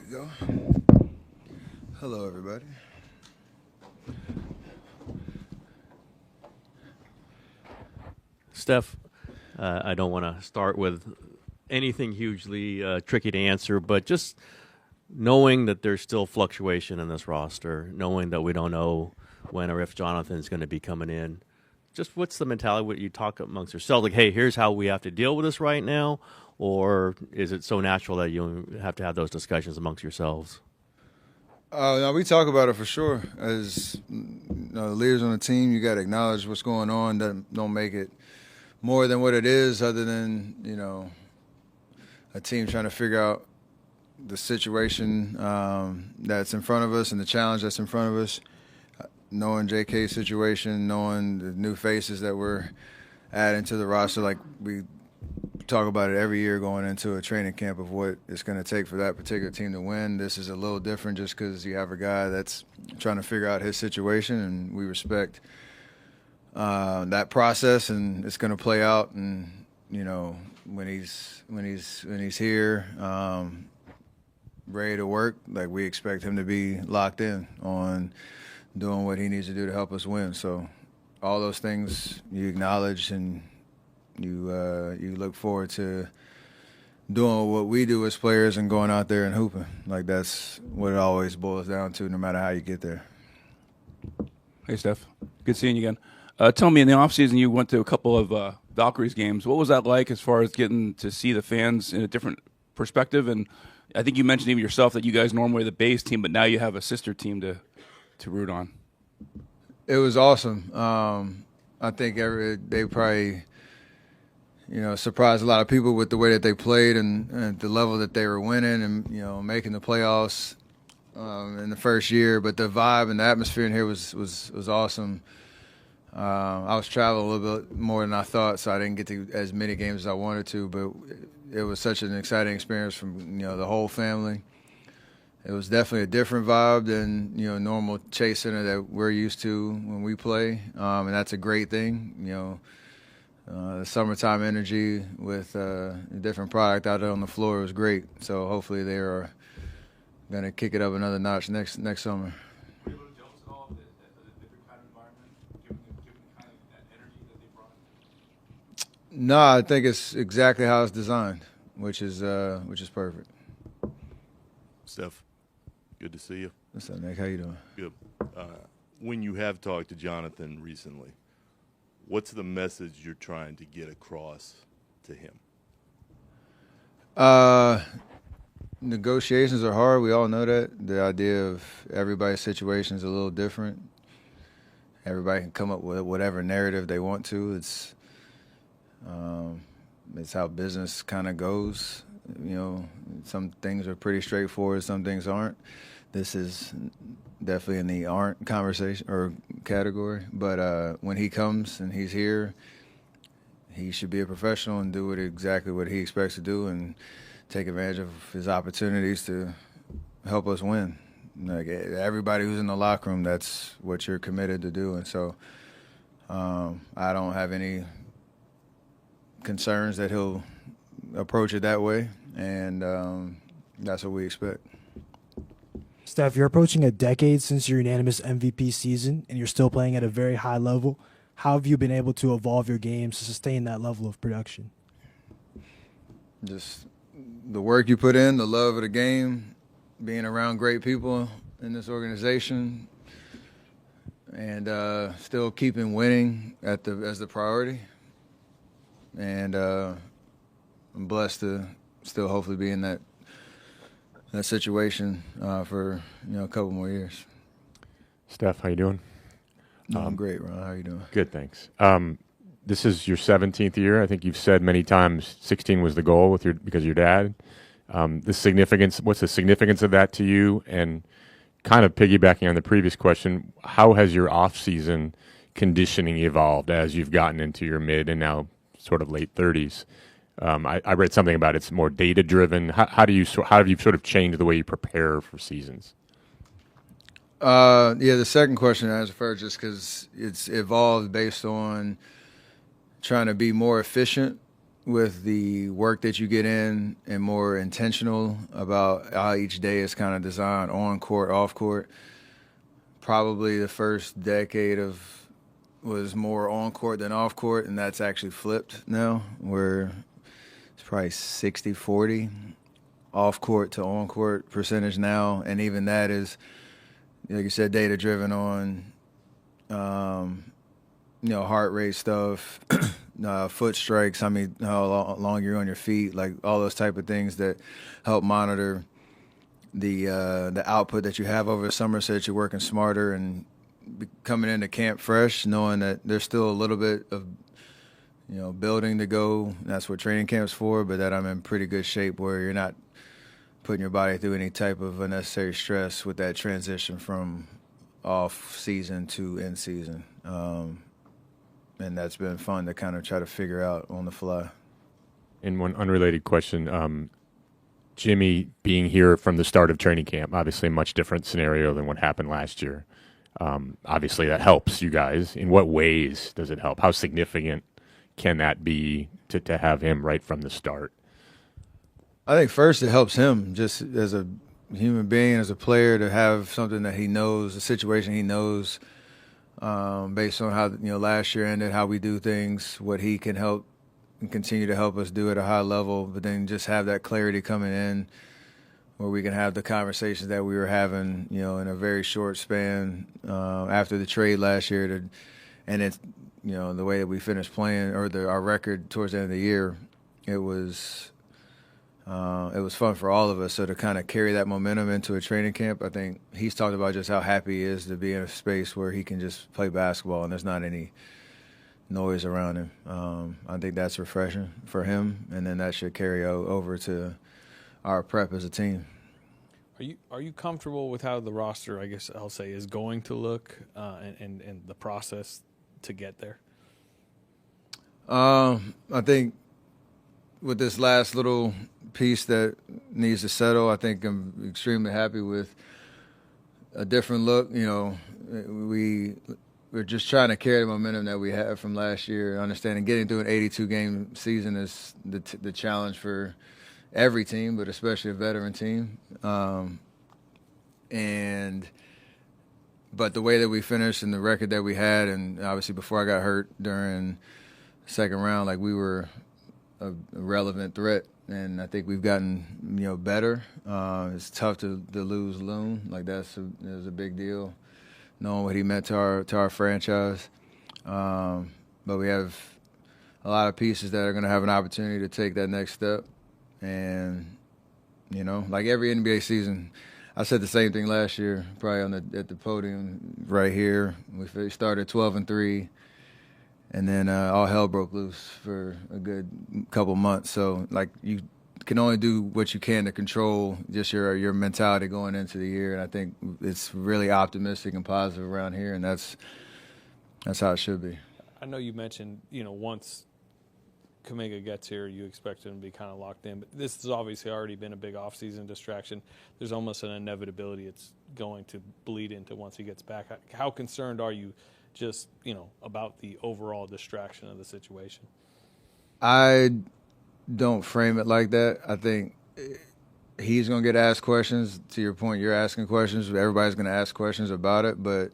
we go. Hello, everybody. Steph, I don't want to start with anything hugely tricky to answer, but just knowing that there's still fluctuation in this roster, knowing that we don't know when or if Jonathan's going to be coming in, just what's the mentality? What you talk amongst yourselves, like, hey, here's how we have to deal with this right now, or is it so natural that you have to have those discussions amongst yourselves? No, we talk about it for sure. As the leaders on the team, you got to acknowledge what's going on. Don't make it more than what it is, other than a team trying to figure out the situation that's in front of us and the challenge that's in front of us. Knowing JK's situation, knowing the new faces that we're adding to the roster, like we talk about it every year going into a training camp of what it's going to take for that particular team to win. This is a little different just because you have a guy that's trying to figure out his situation, and we respect that process, and it's going to play out. And when he's here, ready to work, like we expect him to be locked in on doing what he needs to do to help us win. So all those things you acknowledge, and you look forward to doing what we do as players and going out there and hooping. Like that's what it always boils down to, no matter how you get there. Hey, Steph. Good seeing you again. Tell me, in the offseason, you went to a couple of Valkyries games. What was that like as far as getting to see the fans in a different perspective? And I think you mentioned even yourself that you guys normally are the base team, but now you have a sister team to root on. It was awesome. I think they probably surprised a lot of people with the way that they played and the level that they were winning and making the playoffs in the first year. But the vibe and the atmosphere in here was awesome. I was traveling a little bit more than I thought, so I didn't get to as many games as I wanted to. But it was such an exciting experience from the whole family. It was definitely a different vibe than normal Chase Center that we're used to when we play, and that's a great thing. The summertime energy with a different product out there on the floor was great. So hopefully they are going to kick it up another notch next summer. Were you able to adjust at all at a different kind of environment, given kind of that energy that they brought? No, I think it's exactly how it's designed, which is perfect. Steph, good to see you. What's up, Nick? How you doing? Good. When you have talked to Jonathan recently, what's the message you're trying to get across to him? Negotiations are hard. We all know that. The idea of everybody's situation is a little different. Everybody can come up with whatever narrative they want to. It's how business kind of goes. Some things are pretty straightforward. Some things aren't. This is definitely in the aren't conversation or category. But when he comes and he's here, he should be a professional and do exactly what he expects to do and take advantage of his opportunities to help us win. Like everybody who's in the locker room, that's what you're committed to do. And so I don't have any concerns that he'll approach it that way, and that's what we expect. Steph, you're approaching a decade since your unanimous MVP season, and you're still playing at a very high level. How have you been able to evolve your game to sustain that level of production? Just the work you put in, the love of the game, being around great people in this organization, and still keeping winning as the priority. And I'm blessed to still hopefully be in that situation for a couple more years. Steph, how you doing? Doing great, Ron. How you doing? Good, thanks. This is your 17th year. I think you've said many times 16 was the goal because of your dad. What's the significance of that to you? And kind of piggybacking on the previous question, how has your off-season conditioning evolved as you've gotten into your mid and now sort of late 30s? I read something about it's more data-driven. How have you sort of changed the way you prepare for seasons? The second question I answered first, just because it's evolved based on trying to be more efficient with the work that you get in and more intentional about how each day is kind of designed on court, off court. Probably the first decade was more on court than off court, and that's actually flipped now, where it's probably 60-40 off court to on court percentage now, and even that is, like you said, data driven on heart rate stuff, foot strikes, how long you're on your feet, like all those type of things that help monitor the output that you have over the summer, so that you're working smarter and coming into camp fresh, knowing that there's still a little bit of building to go. That's what training camp's for, but that I'm in pretty good shape where you're not putting your body through any type of unnecessary stress with that transition from off season to in season. And that's been fun to kind of try to figure out on the fly. And one unrelated question, Jimmy being here from the start of training camp, obviously a much different scenario than what happened last year. Obviously that helps you guys. In what ways does it help? How significant can that be to have him right from the start? I think first it helps him just as a human being, as a player, to have something that he knows, a situation he knows, based on how last year ended, how we do things, what he can help and continue to help us do at a high level, but then just have that clarity coming in where we can have the conversations that we were having, in a very short span after the trade last year. And it's, the way that we finished playing, or our record towards the end of the year, it was fun for all of us. So to kind of carry that momentum into a training camp, I think he's talked about just how happy he is to be in a space where he can just play basketball and there's not any noise around him. I think that's refreshing for him, and then that should carry over to our prep as a team. Are you comfortable with how the roster, I guess I'll say, is going to look, and the process to get there? I think with this last little piece that needs to settle, I think I'm extremely happy with a different look. We're just trying to carry the momentum that we had from last year. Understanding getting through an 82-game season is the challenge for every team, but especially a veteran team. But the way that we finished and the record that we had, and obviously before I got hurt during the second round, like, we were a relevant threat, and I think we've gotten better. It's tough to lose Loon, like it was a big deal, knowing what he meant to our franchise. But we have a lot of pieces that are going to have an opportunity to take that next step. And like every NBA season, I said the same thing last year, probably at the podium right here. We started 12-3, and then all hell broke loose for a good couple months. So, like, you can only do what you can to control just your mentality going into the year. And I think it's really optimistic and positive around here, and that's how it should be. I know you mentioned, once Kuminga gets here, you expect him to be kind of locked in. But this has obviously already been a big offseason distraction. There's almost an inevitability it's going to bleed into once he gets back. How concerned are you just, about the overall distraction of the situation? I don't frame it like that. I think he's going to get asked questions. To your point, you're asking questions. Everybody's going to ask questions about it. But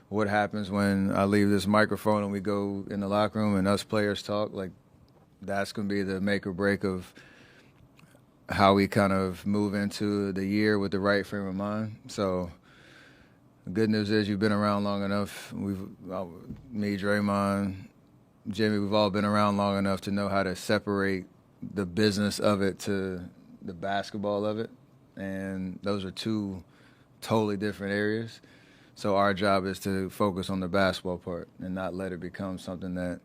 what happens when I leave this microphone and we go in the locker room and us players talk, like, that's going to be the make or break of how we kind of move into the year with the right frame of mind. So the good news is you've been around long enough. Me, Draymond, Jimmy, we've all been around long enough to know how to separate the business of it to the basketball of it. And those are two totally different areas. So our job is to focus on the basketball part and not let it become something that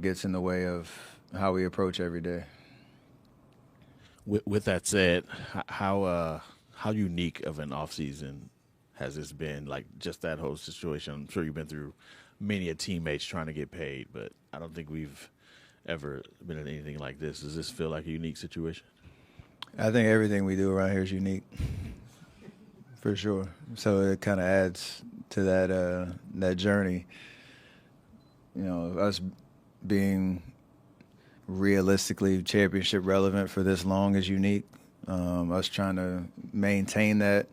gets in the way of how we approach every day. With that said, how unique of an offseason has this been? Like, just that whole situation. I'm sure you've been through many a teammates trying to get paid, but I don't think we've ever been in anything like this. Does this feel like a unique situation? I think everything we do around here is unique, for sure. So it kind of adds to that journey. Us being realistically championship relevant for this long is unique. Us trying to maintain that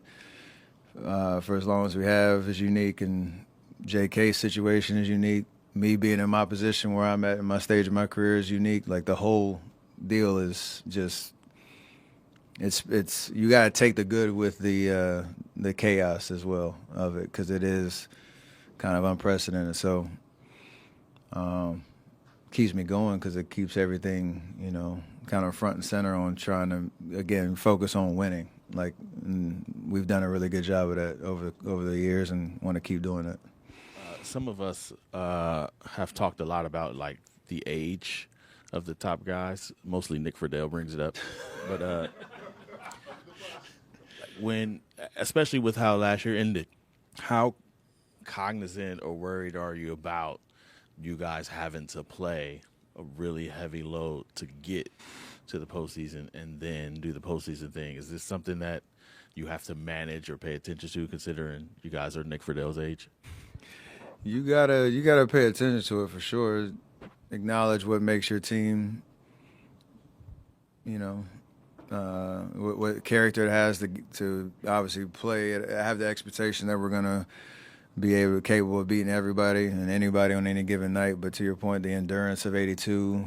for as long as we have is unique, and JK's situation is unique. Me being in my position where I'm at in my stage of my career is unique. Like, the whole deal is just, it's you got to take the good with the chaos as well of it, because it is kind of unprecedented. So keeps me going because it keeps everything, kind of front and center on trying to, again, focus on winning. Like, we've done a really good job of that over the years, and want to keep doing it. Some of us have talked a lot about, like, the age of the top guys. Mostly Nick Friedel brings it up. But especially with how last year ended, how cognizant or worried are you about you guys having to play a really heavy load to get to the postseason and then do the postseason thing? Is this something that you have to manage or pay attention to, considering you guys are Nick Friedel's age? You gotta pay attention to it for sure. Acknowledge what makes your team, what character it has to obviously play. Have the expectation that we're gonna be capable of beating everybody and anybody on any given night. But to your point, the endurance of 82.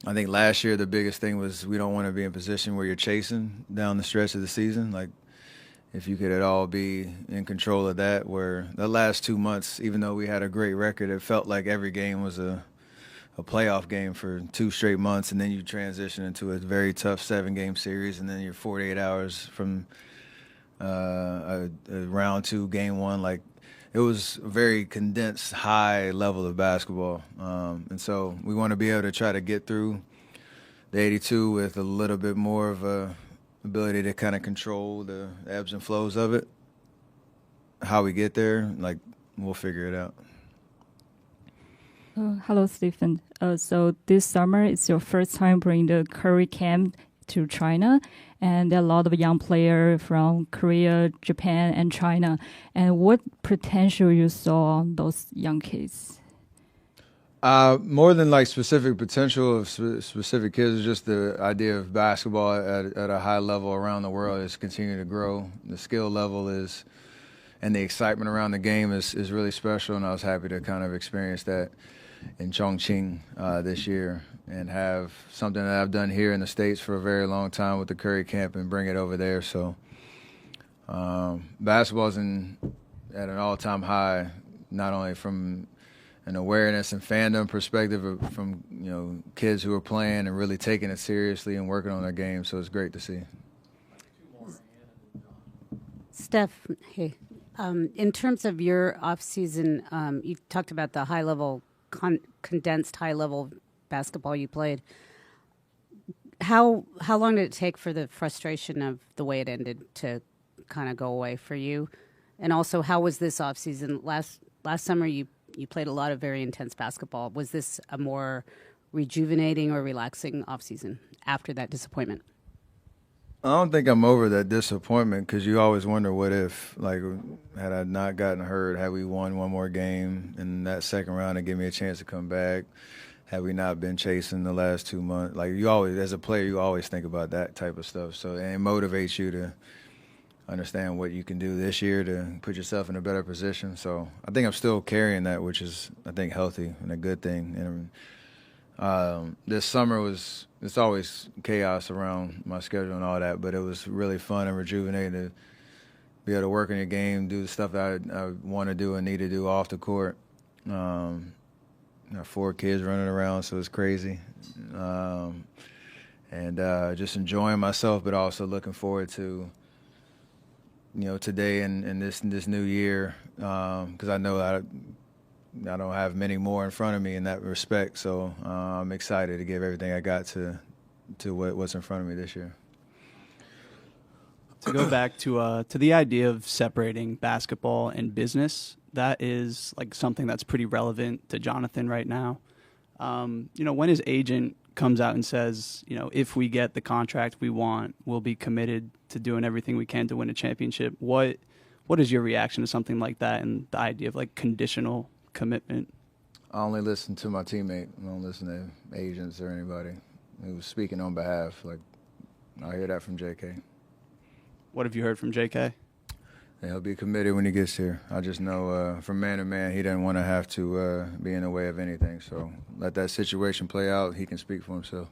I think last year the biggest thing was we don't want to be in a position where you're chasing down the stretch of the season. Like, if you could at all be in control of that, where the last 2 months, even though we had a great record, it felt like every game was a playoff game for 2 straight months, and then you transition into a very tough 7-game series, and then you're 48 hours from a round 2, game 1. Like, it was a very condensed, high level of basketball. And so we want to be able to try to get through the 82 with a little bit more of a ability to kind of control the ebbs and flows of it. How we get there, like, we'll figure it out. Hello, Stephen. So this summer, it's your first time bringing the Curry camp to China, and there are a lot of young players from Korea, Japan, and China. And what potential you saw on those young kids? More than like specific potential of specific kids, just the idea of basketball at a high level around the world is continuing to grow. The skill level is, and the excitement around the game is really special, and I was happy to kind of experience that in Chongqing this year, and have something that I've done here in the States for a very long time with the Curry camp and bring it over there. So basketball's at an all-time high, not only from an awareness and fandom perspective, but from kids who are playing and really taking it seriously and working on their game. So it's great to see. Steph, hey, in terms of your off-season, you talked about the high-level, condensed high-level basketball you played. How long did it take for the frustration of the way it ended to kind of go away for you? And also, how was this off-season? Last summer, you played a lot of very intense basketball. Was this a more rejuvenating or relaxing off-season after that disappointment? I don't think I'm over that disappointment, because you always wonder, what if, like, had I not gotten hurt, had we won one more game in that second round to give me a chance to come back, had we not been chasing the last 2 months. Like, you always, as a player, you always think about that type of stuff. So, and it motivates you to understand what you can do this year to put yourself in a better position. So I think I'm still carrying that, which is, I think, healthy and a good thing. And this summer it's always chaos around my schedule and all that, but it was really fun and rejuvenating to be able to work in your game, do the stuff that I want to do and need to do off the court. 4 kids running around, so it's crazy. And just enjoying myself, but also looking forward to today and this new year, because I know I don't have many more in front of me in that respect. So I'm excited to give everything I got to what's in front of me this year. To go back to the idea of separating basketball and business, that is like something that's pretty relevant to Jonathan right now. When his agent comes out and says, if we get the contract we want, we'll be committed to doing everything we can to win a championship. What is your reaction to something like that and the idea of like conditional commitment? I only listen to my teammate. I don't listen to agents or anybody who was speaking on behalf. Like, I hear that from JK. What have you heard from JK? And he'll be committed when he gets here. I just know from man to man, he doesn't want to have to be in the way of anything. So let that situation play out. He can speak for himself.